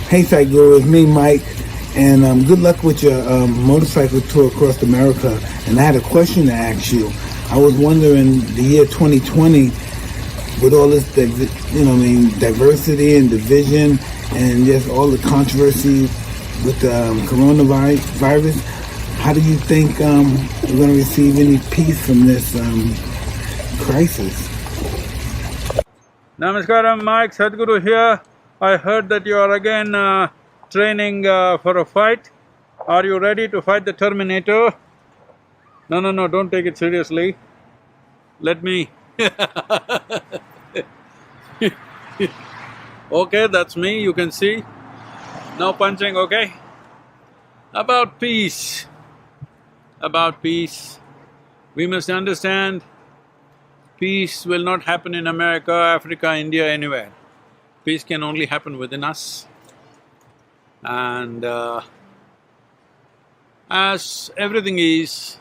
Hey Sadhguru, it's me, Mike, and good luck with your motorcycle tour across America. And I had a question to ask you. I was wondering, the year 2020, with all this, diversity and division, and just all the controversy with the coronavirus, how do you think we're going to receive any peace from this crisis? Namaskaram, Mike, Sadhguru here. I heard that you are again training for a fight. Are you ready to fight the Terminator? No, don't take it seriously. Let me Okay, that's me, you can see. No punching, okay? About peace. We must understand, peace will not happen in America, Africa, India, anywhere. Peace can only happen within us. And as everything is,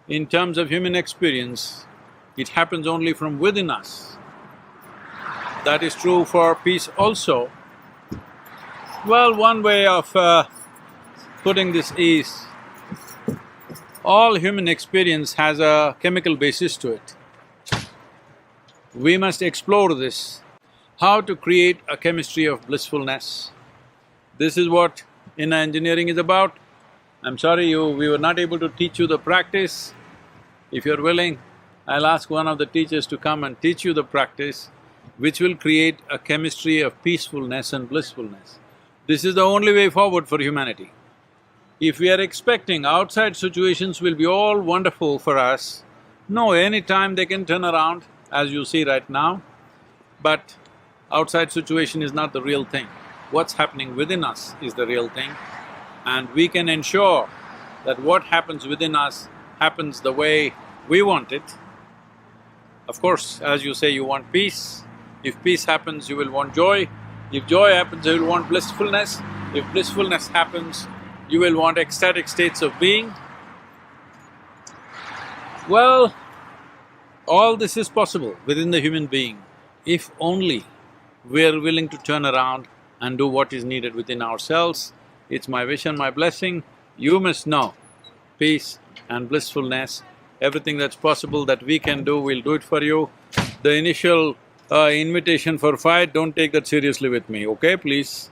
in terms of human experience, it happens only from within us. That is true for peace also. Well, one way of putting this is, all human experience has a chemical basis to it. We must explore this, how to create a chemistry of blissfulness. This is what inner engineering is about. I'm sorry we were not able to teach you the practice. If you're willing, I'll ask one of the teachers to come and teach you the practice which will create a chemistry of peacefulness and blissfulness. This is the only way forward for humanity. If we are expecting outside situations will be all wonderful for us, no, any time they can turn around, as you see right now, but outside situation is not the real thing. What's happening within us is the real thing, and we can ensure that what happens within us happens the way we want it. Of course, as you say, you want peace. If peace happens, you will want joy. If joy happens, you will want blissfulness. If blissfulness happens, you will want ecstatic states of being. Well, all this is possible within the human being, if only we are willing to turn around and do what is needed within ourselves. It's my wish and my blessing, you must know peace and blissfulness, everything that's possible that we can do, we'll do it for you. The initial invitation for fight, don't take that seriously with me, okay, please?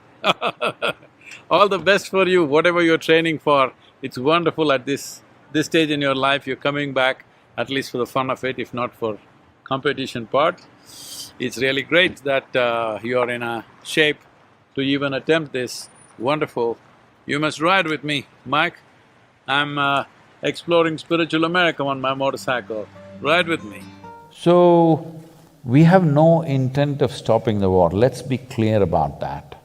All the best for you, whatever you're training for. It's wonderful at this stage in your life, you're coming back at least for the fun of it, if not for competition part. It's really great that you're in a shape to even attempt this. Wonderful. You must ride with me, Mike. I'm exploring spiritual America on my motorcycle. Ride with me. So, we have no intent of stopping the war, let's be clear about that.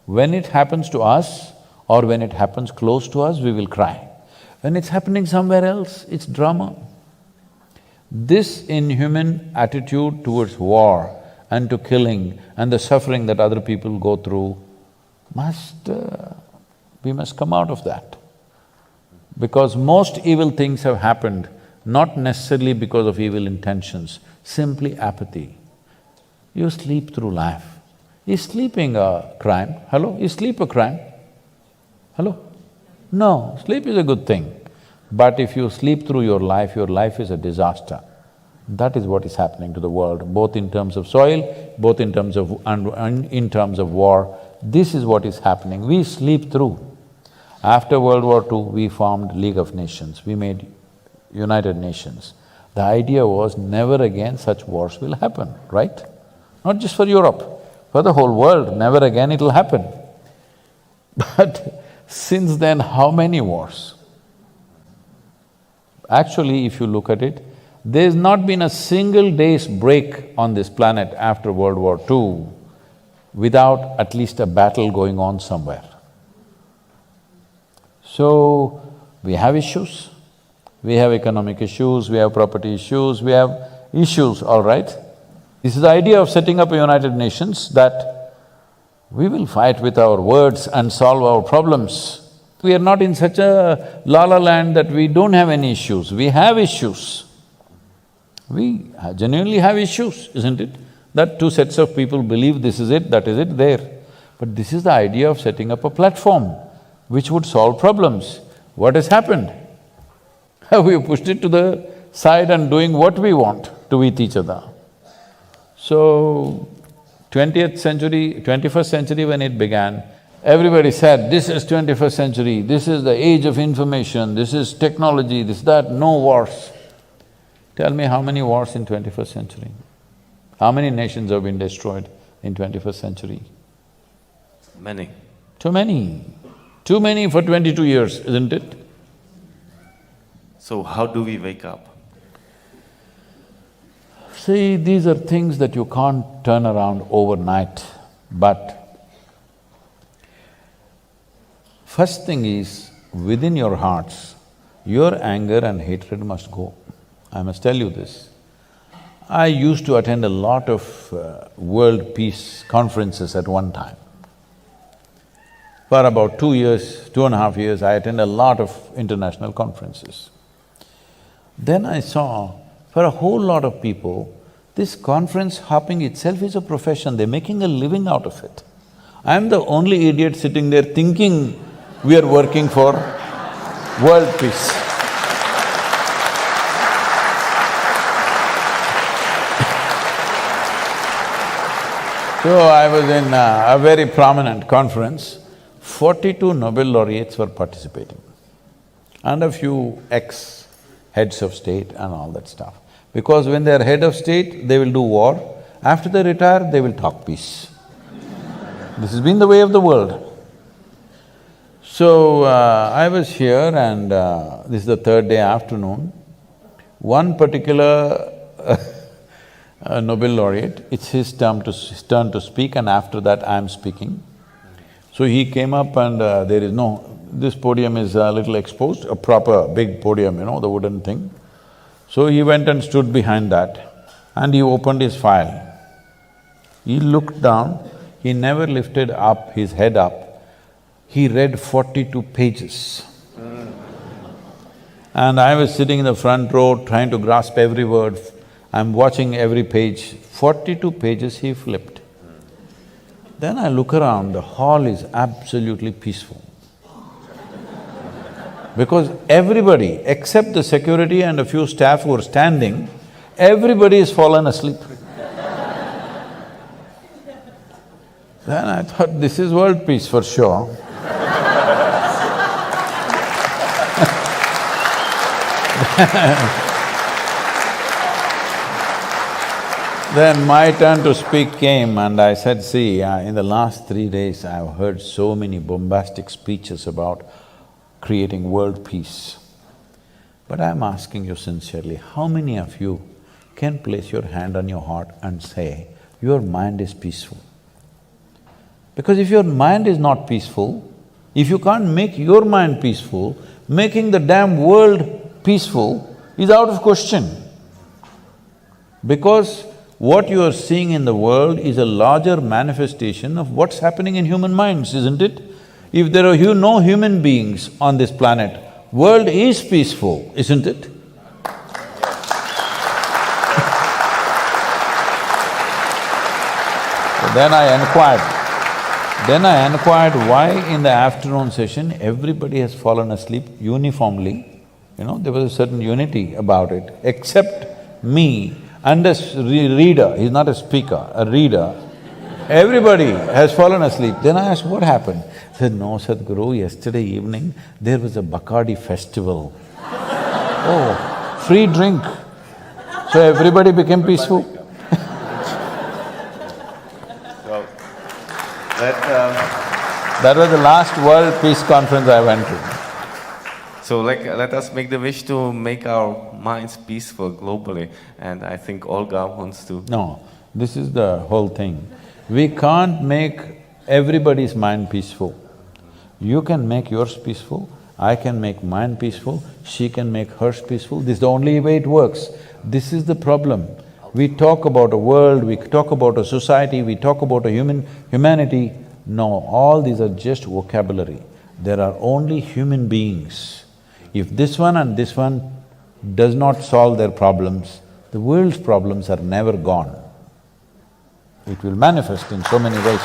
When it happens to us or when it happens close to us, we will cry. When it's happening somewhere else, it's drama. This inhuman attitude towards war and to killing and the suffering that other people go through we must come out of that. Because most evil things have happened not necessarily because of evil intentions, simply apathy. You sleep through life. Is sleeping a crime? Hello? Is sleep a crime? Hello? No, sleep is a good thing. But if you sleep through your life is a disaster. That is what is happening to the world, both in terms of soil, both in terms of… in terms of war. This is what is happening, we sleep through. After World War II, we formed League of Nations, we made United Nations. The idea was never again such wars will happen, right? Not just for Europe, for the whole world, never again it'll happen. But since then, how many wars? Actually, if you look at it, there's not been a single day's break on this planet after World War II without at least a battle going on somewhere. So, we have issues, we have economic issues, we have property issues, we have issues, all right? This is the idea of setting up a United Nations, that we will fight with our words and solve our problems. We are not in such a la-la land that we don't have any issues, we have issues. We genuinely have issues, isn't it? That two sets of people believe this is it, that is it, there. But this is the idea of setting up a platform which would solve problems. What has happened? We have pushed it to the side and doing what we want to with each other. So, 20th century, 21st century when it began, everybody said, this is 21st century, this is the age of information, this is technology, this, that, no wars. Tell me how many wars in 21st century? How many nations have been destroyed in 21st century? Many. Too many. Too many for 22 years, isn't it? So how do we wake up? See, these are things that you can't turn around overnight, but first thing is, within your hearts, your anger and hatred must go. I must tell you this. I used to attend a lot of world peace conferences at one time. For about 2 years, 2.5 years, I attended a lot of international conferences. Then I saw, for a whole lot of people, this conference hopping itself is a profession, they're making a living out of it. I'm the only idiot sitting there thinking we are working for world peace. So I was in a very prominent conference, 42 Nobel laureates were participating and a few ex-heads of state and all that stuff. Because when they're head of state, they will do war. After they retire, they will talk peace. This has been the way of the world. So, I was here and this is the third day afternoon. One particular Nobel laureate, it's his turn to speak and after that I'm speaking. So he came up and this podium is a little exposed, a proper big podium, you know, the wooden thing. So he went and stood behind that and he opened his file. He looked down, he never lifted up his head up, he read 42 pages. And I was sitting in the front row trying to grasp every word. I'm watching every page, 42 pages he flipped. Then I look around, the hall is absolutely peaceful. Because everybody, except the security and a few staff who are standing, everybody has fallen asleep. Then I thought, this is world peace for sure. Then my turn to speak came and I said, see, in the last 3 days I've heard so many bombastic speeches about creating world peace. But I'm asking you sincerely, how many of you can place your hand on your heart and say, your mind is peaceful? Because if your mind is not peaceful, if you can't make your mind peaceful, making the damn world peaceful is out of question. Because what you are seeing in the world is a larger manifestation of what's happening in human minds, isn't it? If there are no human beings on this planet, world is peaceful, isn't it? So then I inquired why in the afternoon session everybody has fallen asleep uniformly. You know, there was a certain unity about it, except me and a reader, he's not a speaker, a reader. Everybody has fallen asleep. Then I asked, what happened? He said, no, Sadhguru, yesterday evening there was a Bacardi festival. Oh, free drink. So everybody became peaceful. So, That was the last World Peace Conference I went to. so let us make the wish to make our minds peaceful globally, and I think Olga wants to… No, this is the whole thing. We can't make everybody's mind peaceful. You can make yours peaceful, I can make mine peaceful, she can make hers peaceful, this is the only way it works. This is the problem. We talk about a world, we talk about a society, we talk about a humanity. No, all these are just vocabulary. There are only human beings. If this one and this one does not solve their problems, the world's problems are never gone. It will manifest in so many ways.